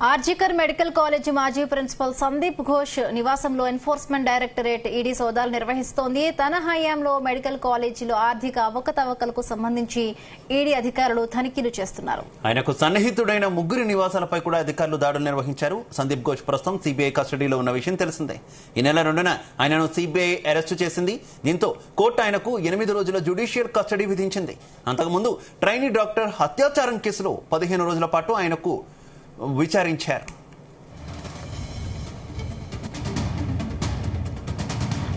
RG Kar medical college మాజీ principal Sandeep Ghosh నివాసంలో enforcement directorate ED సోదాలు నిర్వహిస్తోంది. తన హయాంలో మెడికల్ కాలేజీలో ఆర్థిక అవకతవకలకు సంబంధించి ఈడీ అధికారులు తనిఖీలు చేస్తున్నారు. ఆయనకు సన్నిహితుడైన ముగ్గురు నివాసాలపై కూడా అధికారులు దాడులు నిర్వహించారు. సందీప్ ఘోష్ ప్రస్తుతం సిబిఐ కస్టడీలో ఉన్న విషయం తెలిసిందే. ఈ నెల 2న ఆయనను సిబిఐ అరెస్టు చేసింది. దీంతో కోర్టు ఆయనకు 8 రోజుల జ్యుడిషియల్ కస్టడీ విధించింది. అంతకుముందు ట్రైనీ డాక్టర్ హత్యాచారం కేసులో 15 రోజుల పాటు ఆయనకు విచారించారు.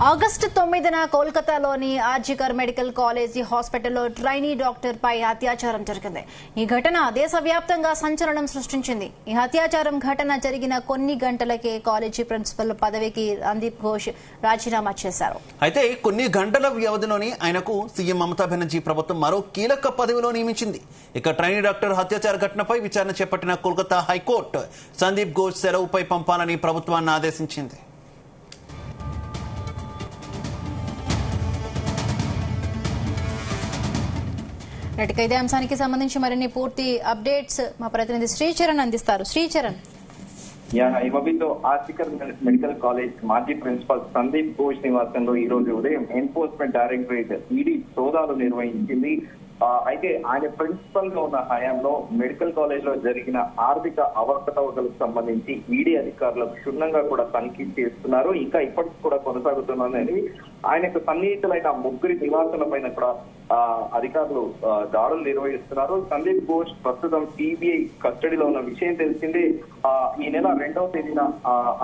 ఆగస్టు 9న కోల్కతాలోని ఆర్జికర్ మెడికల్ కాలేజీ హాస్పిటల్లో ట్రైనీ డాక్టర్ పై అత్యాచారం జరిగింది. ఈ ఘటన దేశవ్యాప్తంగా సంచలనం సృష్టించింది. ఈ అత్యాచారం ఘటన జరిగిన కొన్ని గంటలకే కాలేజీ ప్రిన్సిపల్ పదవికి సందీప్ ఘోష్ రాజీనామా చేశారు. అయితే కొన్ని గంటల వ్యవధిలోనే ఆయనకు సీఎం మమతా బెనర్జీ ప్రభుత్వం మరో కీలక పదవిలో నియమించింది. ఇక ట్రైనీ డాక్టర్ హత్యాచార ఘటనపై విచారణ చేపట్టిన కోల్కతా హైకోర్టు సందీప్ ఘోష్ సెలవుపై పంపాలని ప్రభుత్వాన్ని ఆదేశించింది. ఇదే అంశానికి సంబంధించి మరిన్ని పూర్తి అప్డేట్స్ మా ప్రతినిధి శ్రీచరణ్ అందిస్తారు. శ్రీచరణ్, ఇమబితో ఆర్జికర్ మెడికల్ కాలేజ్ మాజీ ప్రిన్సిపల్ సందీప్ ఘోష్ నివాసంలో ఈ రోజు ఉదయం ఎన్ఫోర్స్మెంట్ డైరెక్టరేట్ ఈడీ సోదాలు నిర్వహించింది. అయితే ఆయన ప్రిన్సిపల్ గా ఉన్న హయాంలో మెడికల్ కాలేజ్ లో జరిగిన ఆర్థిక అవకతవకలకు సంబంధించి ఈడీ అధికారులు క్షుణ్ణంగా కూడా తనిఖీ చేస్తున్నారు. ఇంకా ఇప్పటికి కూడా కొనసాగుతున్నారని ఆయనకు సన్నిహితులైన ముగ్గురి నివాసాల పైన కూడా అధికారులు దాడులు నిర్వహిస్తున్నారు. సందీప్ ఘోష్ ప్రస్తుతం సిబిఐ కస్టడీలో ఉన్న విషయం తెలిసింది. ఈ నెల 2వ తేదీన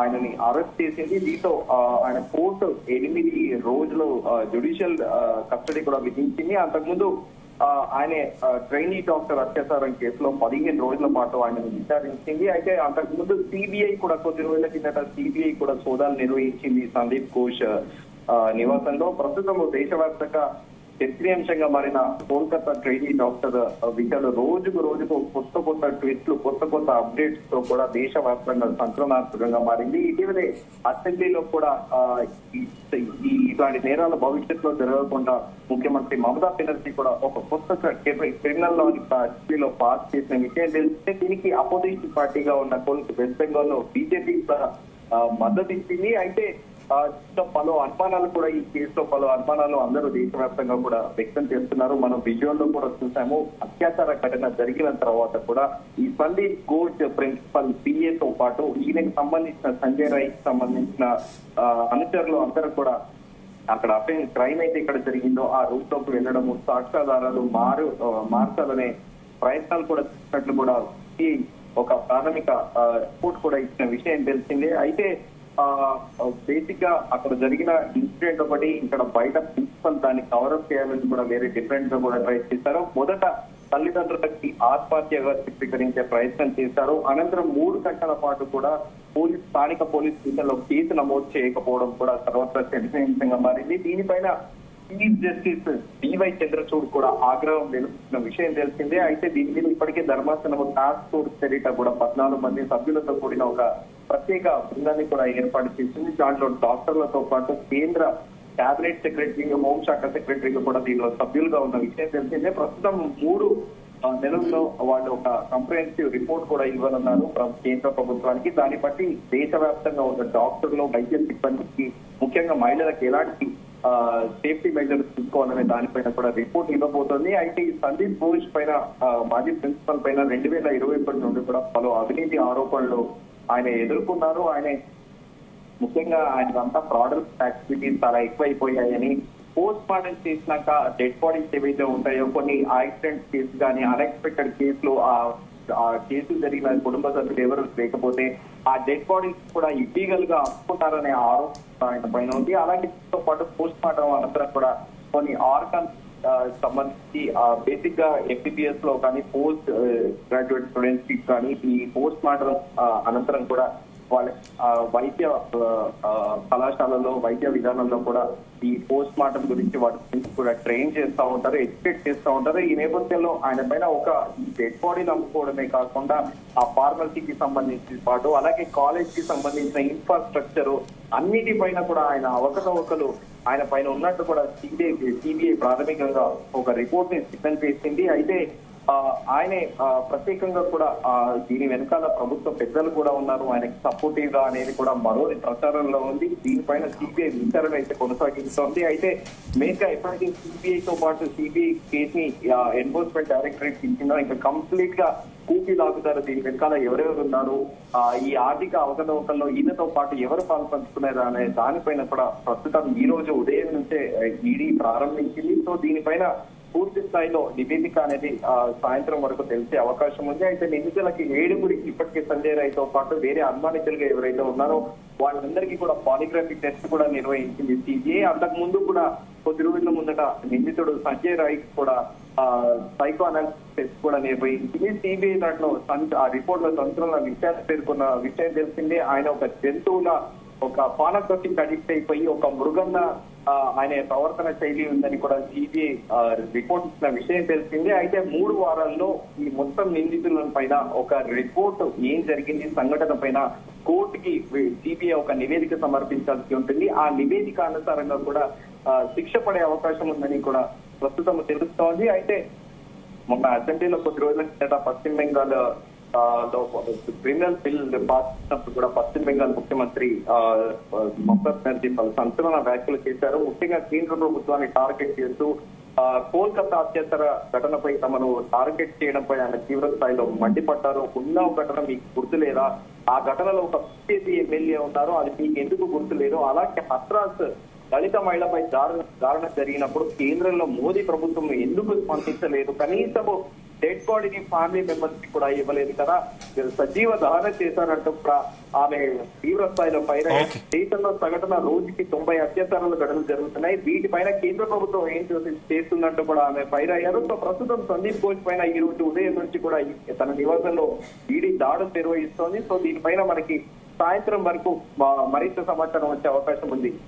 ఆయనని అరెస్ట్ చేసింది. దీంతో ఆయన కోర్టు 8 రోజులు జ్యుడిషియల్ కస్టడీ కూడా విధించింది. అంతకుముందు ఆయన ట్రైనీ డాక్టర్ అత్యాచారం కేసులో 15 రోజుల పాటు ఆయనను విచారించింది. అయితే అంతకుముందు సిబిఐ కూడా కొద్ది రోజుల కిందట సిబిఐ కూడా సోదాలు నిర్వహించింది సందీప్ ఘోష్ నివాసంలో. ప్రస్తుతం దేశవ్యాప్తంగా చర్చనీయాంశంగా మారిన కోల్కతా ట్రైనీ డాక్టర్ విషయాలు రోజుకు కొత్త ట్విస్టులు, కొత్త అప్డేట్స్ తో కూడా దేశవ్యాప్తంగా సంచలనాత్మకంగా మారింది. ఇటీవలే అసెంబ్లీలో కూడా ఇలాంటి నేరాల భవిష్యత్తులో జరగకుండా ముఖ్యమంత్రి మమతా బెనర్జీ కూడా ఒక కొత్త క్రిమినల్ లా అసెంబ్లీలో పాస్ చేసిన విషయం తెలిస్తే దీనికి అపోజిషన్ పార్టీగా ఉన్న వెస్ట్ బెంగాల్ లో బీజేపీ మద్దతు ఇచ్చింది. అయితే పలు అనుమానాలు కూడా ఈ కేసులో అందరూ దేశవ్యాప్తంగా కూడా వ్యక్తం చేస్తున్నారు. మనం విజువల్లో కూడా చూసాము. అత్యాచార ఘటన జరిగిన తర్వాత కూడా ఈ సందీప్ ఘోష్ ప్రిన్సిపల్ పిఏతో పాటు ఈయనకు సంబంధించిన సంజయ్ రాయ్కి సంబంధించిన అనుచరులు అందరూ కూడా అక్కడ క్రైమ్ అయితే ఇక్కడ జరిగిందో ఆ రూట్ లోకి వెళ్ళడము, సాక్ష్యాధారాలు మార్చాలనే ప్రయత్నాలు కూడా చేసినట్లు కూడా ఒక ప్రాథమిక రిపోర్ట్ కూడా ఇచ్చిన విషయం తెలిసిందే. అయితే బేసిక్ గా అక్కడ జరిగిన ఇన్సిడెంట్ ఒకటి, ఇక్కడ బయట ప్రిన్సిపల్ దాన్ని కవరప్ చేయాలని కూడా వేరే డిఫరెంట్ గా కూడా ట్రై చేశారు. మొదట తల్లిదండ్రులకి ఆత్మహత్యగా చిత్రీకరించే ప్రయత్నం చేశారు. అనంతరం 3 గంటల పాటు కూడా స్థానిక పోలీస్ స్టేషన్లో కేసు నమోదు చేయకపోవడం కూడా సర్వత్రా చర్చనీయాంశంగా మారింది. దీనిపైన చీఫ్ జస్టిస్ డివై చంద్రచూడ్ కూడా ఆగ్రహం వెలుపుతున్న విషయం తెలిసిందే. అయితే దీని మీద ఇప్పటికే ధర్మాసనం టాస్క్ ఫోర్స్ చర్యట కూడా 14 మంది సభ్యులతో కూడిన ఒక ప్రత్యేక బృందాన్ని కూడా ఏర్పాటు చేసింది. దాంట్లో డాక్టర్లతో పాటు కేంద్ర క్యాబినెట్ సెక్రటరీ, హోంశాఖ సెక్రటరీగా కూడా దీనిలో సభ్యులుగా ఉన్న విషయం తెలిసిందే. ప్రస్తుతం 3 నెలల్లో వాళ్ళు ఒక కంప్రహెన్సివ్ రిపోర్ట్ కూడా ఇవ్వాలన్నారు కేంద్ర ప్రభుత్వానికి. దాన్ని బట్టి దేశవ్యాప్తంగా ఉన్న డాక్టర్లు, వైద్య సిబ్బందికి, ముఖ్యంగా మహిళలకు ఎలాంటి సేఫ్టీ మెజర్స్ తీసుకోవాలనే దానిపైన కూడా రిపోర్ట్ ఇవ్వబోతోంది. అయితే ఈ సందీప్ ఘోష్ పైన మాజీ ప్రిన్సిపల్ పైన 2021 నుండి కూడా పలు అవినీతి ఆరోపణలు ఆయన ఎదుర్కొన్నారు. ఆయన ముఖ్యంగా ఆయనంతా ఫ్రాడల్స్ యాక్టివిటీస్ చాలా ఎక్కువైపోయాయని, పోస్ట్ మార్టం చేసినాక డెడ్ బాడీస్ ఏవైతే ఉంటాయో కొన్ని యాక్సిడెంట్ కేసు కానీ అన్ఎక్స్పెక్టెడ్ కేసులు, ఆ కేసులు జరిగిన కుటుంబ సభ్యులు ఎవరు లేకపోతే ఆ డెడ్ బాడీస్ కూడా ఇల్లీగల్ గా అమ్ముకుంటారనే ఆరోపణ ఆయన పైన ఉంది. అలాగే దీంతో పాటు పోస్ట్ మార్టం అనంతరం కూడా కొన్ని ఆర్గన్స్ సంబంధించి బేసిక్ గా ఎంబీబీఎస్ లో కానీ పోస్ట్ గ్రాడ్యుయేట్ స్టూడెంట్స్ కి కానీ ఈ పోస్ట్ మార్టం అనంతరం కూడా వాళ్ళ వైద్య కళాశాలలో, వైద్య విధానంలో కూడా ఈ పోస్ట్ మార్టం గురించి వాటి కూడా ట్రైన్ చేస్తూ ఉంటారు, ఎడ్యుకేట్ చేస్తూ ఉంటారు. ఈ నేపథ్యంలో ఆయన పైన ఒక డెడ్ బాడీని అమ్ముకోవడమే కాకుండా ఆ ఫార్మసీకి సంబంధించిన పాటు అలాగే కాలేజ్ కి సంబంధించిన ఇన్ఫ్రాస్ట్రక్చర్ అన్నిటిపైన కూడా ఆయన అవకతవకలు ఆయన పైన ఉన్నట్టు కూడా సిబిఐ ప్రాథమికంగా ఒక రిపోర్ట్ ని సిద్ధం చేసింది. అయితే ఆయనే ప్రత్యేకంగా కూడా దీని వెనకాల ప్రభుత్వ పెద్దలు కూడా ఉన్నారు, ఆయనకి సపోర్టివ్ గా అనేది కూడా మరో ప్రచారంలో ఉంది. దీనిపైన సిబిఐ విచారణ అయితే కొనసాగిస్తోంది. అయితే మెయిన్ గా ఎప్పటికీ సిబిఐతో పాటు సిబిఐ కేసుని ఎన్ఫోర్స్మెంట్ డైరెక్టరేట్ ఇచ్చిందో ఇంకా కంప్లీట్ గా కూపీ లాగుతారు, దీని వెనకాల ఎవరెవరు ఉన్నారు, ఈ ఆర్థిక అవకతవకల్లో ఈయనతో పాటు ఎవరు పాల్పంచుకున్నారు అనే దానిపైన కూడా ప్రస్తుతం ఈ రోజు ఉదయం నుంచే ఈడీ ప్రారంభించింది. సో దీనిపైన పూర్తి స్థాయిలో నివేదిక అనేది సాయంత్రం వరకు తెలిసే అవకాశం ఉంది. అయితే నిందితులకి 7 ఇప్పటికే సంజయ్ రాయ్తో పాటు వేరే అనుమానితులుగా ఎవరైతే ఉన్నారో వాళ్ళందరికీ కూడా పాలిగ్రఫీ టెస్ట్ కూడా నిర్వహించింది సిబిఐ. అంతకు ముందు కూడా కొద్ది రోజుల ముందట నిందితుడు సంజయ్ రాయ్ కూడా సైకో అనాలిసిస్ టెస్ట్ కూడా నిర్వహించింది. సిబిఐ దాంట్లో ఆ రిపోర్ట్ లో సంచలన విషయాలు పేర్కొన్న విషయం తెలిసిందే. ఆయన ఒక జంతువుల ఒక పానకృతికి అడిక్ట్ అయిపోయి ఒక మృగంగా ఆయన ప్రవర్తన శైలి ఉందని కూడా సిబిఐ రిపోర్ట్ ఇచ్చిన విషయం తెలిసిందే. అయితే 3 వారాల్లో ఈ మొత్తం నిందితుల పైన ఒక రిపోర్ట్ ఏం జరిగింది సంఘటన పైన కోర్టుకి సిబిఐ ఒక నివేదిక సమర్పించాల్సి ఉంటుంది. ఆ నివేదిక అనుసారంగా కూడా శిక్ష పడే అవకాశం ఉందని కూడా ప్రస్తుతం తెలుస్తోంది. అయితే మొన్న అసెంబ్లీలో కొద్ది రోజుల కిందట పశ్చిమ బెంగాల్ క్రిమినల్ బిల్ పాస్ చేసినప్పుడు కూడా పశ్చిమ బెంగాల్ ముఖ్యమంత్రి మమతా బెనర్జీ పలు సంచలన వ్యాఖ్యలు చేశారు. ముఖ్యంగా కేంద్ర ప్రభుత్వాన్ని టార్గెట్ చేస్తూ కోల్కతా అత్యంతర ఘటనపై తమను టార్గెట్ చేయడంపై ఆయన తీవ్ర స్థాయిలో మండిపడ్డారు. ఉన్నావు ఘటన మీకు గుర్తులేదా, ఆ ఘటనలో ఒక బీజేపీ ఎమ్మెల్యే ఉన్నారు, అది మీకు ఎందుకు గుర్తులేదు, అలాగే హత్రాస్ దళిత మహిళపై దారుణం జరిగినప్పుడు కేంద్రంలో మోదీ ప్రభుత్వం ఎందుకు స్పందించలేదు, కనీసము డెడ్ బాడీని ఫ్యామిలీ మెంబర్స్ కి కూడా ఇవ్వలేదు కదా, సజీవ దహన చేశారంటూ కూడా ఆమె తీవ్ర స్థాయిలో పైన దేశంలో సగటున రోజుకి 90 అత్యాచారాల ఘటనలు జరుగుతున్నాయి, వీటిపైన కేంద్ర ప్రభుత్వం ఏం చేస్తుందంటూ కూడా ఆమె ఫైర్ అయ్యారు. సో ప్రస్తుతం సందీప్ ఘోష్ పైన ఈ రోజు ఉదయం నుంచి కూడా తన నివాసంలో ఈడీ దాడులు నిర్వహిస్తోంది. సో దీనిపైన మనకి సాయంత్రం వరకు మరింత సమాచారం వచ్చే అవకాశం ఉంది.